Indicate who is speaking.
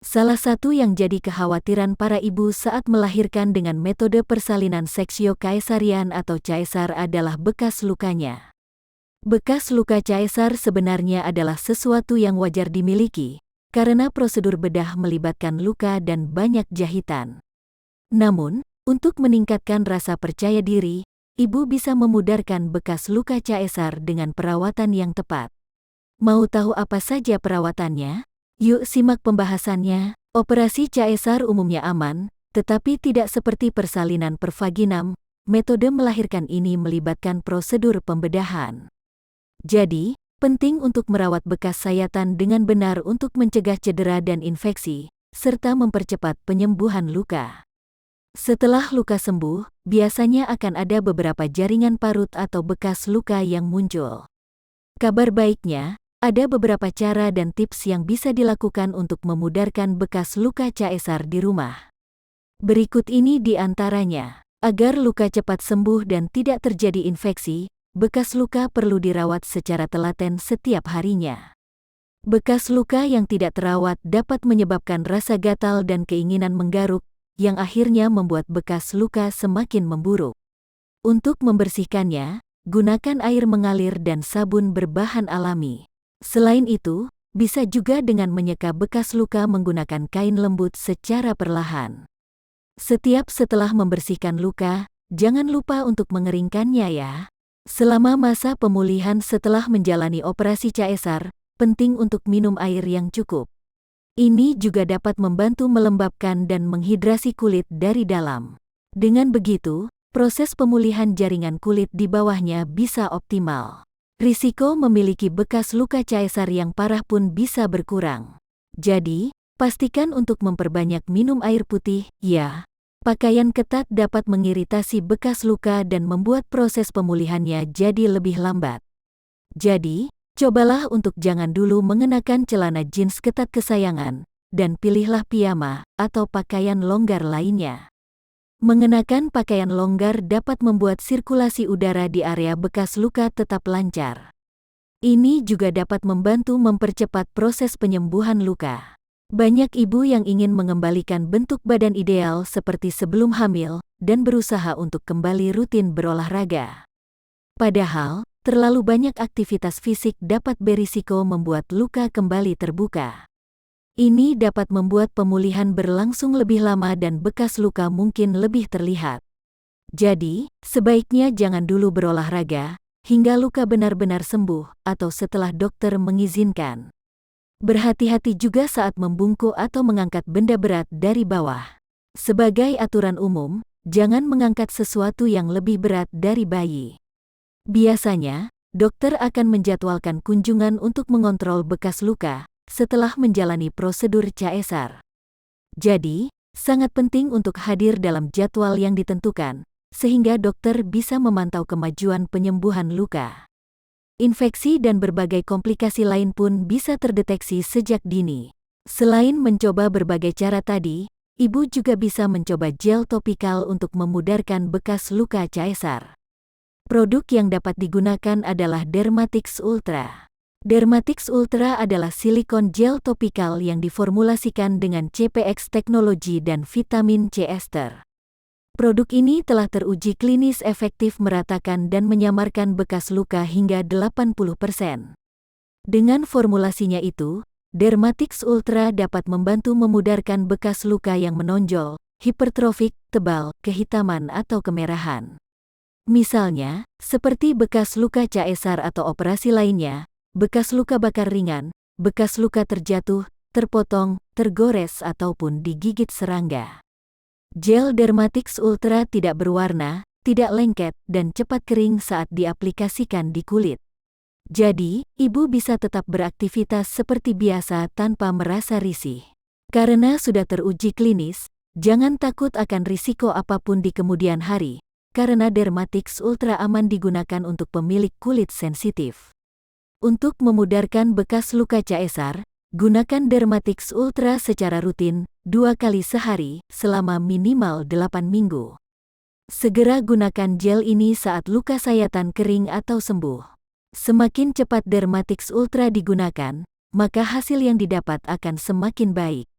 Speaker 1: Salah satu yang jadi kekhawatiran para ibu saat melahirkan dengan metode persalinan seksio kaisarian atau caesar adalah bekas lukanya. Bekas luka caesar sebenarnya adalah sesuatu yang wajar dimiliki, karena prosedur bedah melibatkan luka dan banyak jahitan. Namun, untuk meningkatkan rasa percaya diri, ibu bisa memudarkan bekas luka caesar dengan perawatan yang tepat. Mau tahu apa saja perawatannya? Yuk simak pembahasannya. Operasi caesar umumnya aman, tetapi tidak seperti persalinan per vaginam. Metode melahirkan ini melibatkan prosedur pembedahan. Jadi, penting untuk merawat bekas sayatan dengan benar untuk mencegah cedera dan infeksi, serta mempercepat penyembuhan luka. Setelah luka sembuh, biasanya akan ada beberapa jaringan parut atau bekas luka yang muncul. Kabar baiknya, ada beberapa cara dan tips yang bisa dilakukan untuk memudarkan bekas luka caesar di rumah. Berikut ini di antaranya. Agar luka cepat sembuh dan tidak terjadi infeksi, bekas luka perlu dirawat secara telaten setiap harinya. Bekas luka yang tidak terawat dapat menyebabkan rasa gatal dan keinginan menggaruk, yang akhirnya membuat bekas luka semakin memburuk. Untuk membersihkannya, gunakan air mengalir dan sabun berbahan alami. Selain itu, bisa juga dengan menyeka bekas luka menggunakan kain lembut secara perlahan. Setiap setelah membersihkan luka, jangan lupa untuk mengeringkannya ya. Selama masa pemulihan setelah menjalani operasi caesar, penting untuk minum air yang cukup. Ini juga dapat membantu melembabkan dan menghidrasi kulit dari dalam. Dengan begitu, proses pemulihan jaringan kulit di bawahnya bisa optimal. Risiko memiliki bekas luka caesar yang parah pun bisa berkurang. Jadi, pastikan untuk memperbanyak minum air putih, ya. Pakaian ketat dapat mengiritasi bekas luka dan membuat proses pemulihannya jadi lebih lambat. Jadi, cobalah untuk jangan dulu mengenakan celana jeans ketat kesayangan, dan pilihlah piyama atau pakaian longgar lainnya. Mengenakan pakaian longgar dapat membuat sirkulasi udara di area bekas luka tetap lancar. Ini juga dapat membantu mempercepat proses penyembuhan luka. Banyak ibu yang ingin mengembalikan bentuk badan ideal seperti sebelum hamil dan berusaha untuk kembali rutin berolahraga. Padahal, terlalu banyak aktivitas fisik dapat berisiko membuat luka kembali terbuka. Ini dapat membuat pemulihan berlangsung lebih lama dan bekas luka mungkin lebih terlihat. Jadi, sebaiknya jangan dulu berolahraga hingga luka benar-benar sembuh atau setelah dokter mengizinkan. Berhati-hati juga saat membungkuk atau mengangkat benda berat dari bawah. Sebagai aturan umum, jangan mengangkat sesuatu yang lebih berat dari bayi. Biasanya, dokter akan menjadwalkan kunjungan untuk mengontrol bekas luka setelah menjalani prosedur caesar. Jadi, sangat penting untuk hadir dalam jadwal yang ditentukan, sehingga dokter bisa memantau kemajuan penyembuhan luka. Infeksi dan berbagai komplikasi lain pun bisa terdeteksi sejak dini. Selain mencoba berbagai cara tadi, ibu juga bisa mencoba gel topikal untuk memudarkan bekas luka caesar. Produk yang dapat digunakan adalah Dermatix Ultra. Dermatix Ultra adalah silikon gel topikal yang diformulasikan dengan CPX teknologi dan vitamin C ester. Produk ini telah teruji klinis efektif meratakan dan menyamarkan bekas luka hingga 80%. Dengan formulasinya itu, Dermatix Ultra dapat membantu memudarkan bekas luka yang menonjol, hipertrofik, tebal, kehitaman atau kemerahan. Misalnya, seperti bekas luka caesar atau operasi lainnya, bekas luka bakar ringan, bekas luka terjatuh, terpotong, tergores ataupun digigit serangga. Gel Dermatix Ultra tidak berwarna, tidak lengket, dan cepat kering saat diaplikasikan di kulit. Jadi, ibu bisa tetap beraktivitas seperti biasa tanpa merasa risih. Karena sudah teruji klinis, jangan takut akan risiko apapun di kemudian hari, karena Dermatix Ultra aman digunakan untuk pemilik kulit sensitif. Untuk memudarkan bekas luka caesar, gunakan Dermatix Ultra secara rutin, 2 kali sehari, selama minimal 8 minggu. Segera gunakan gel ini saat luka sayatan kering atau sembuh. Semakin cepat Dermatix Ultra digunakan, maka hasil yang didapat akan semakin baik.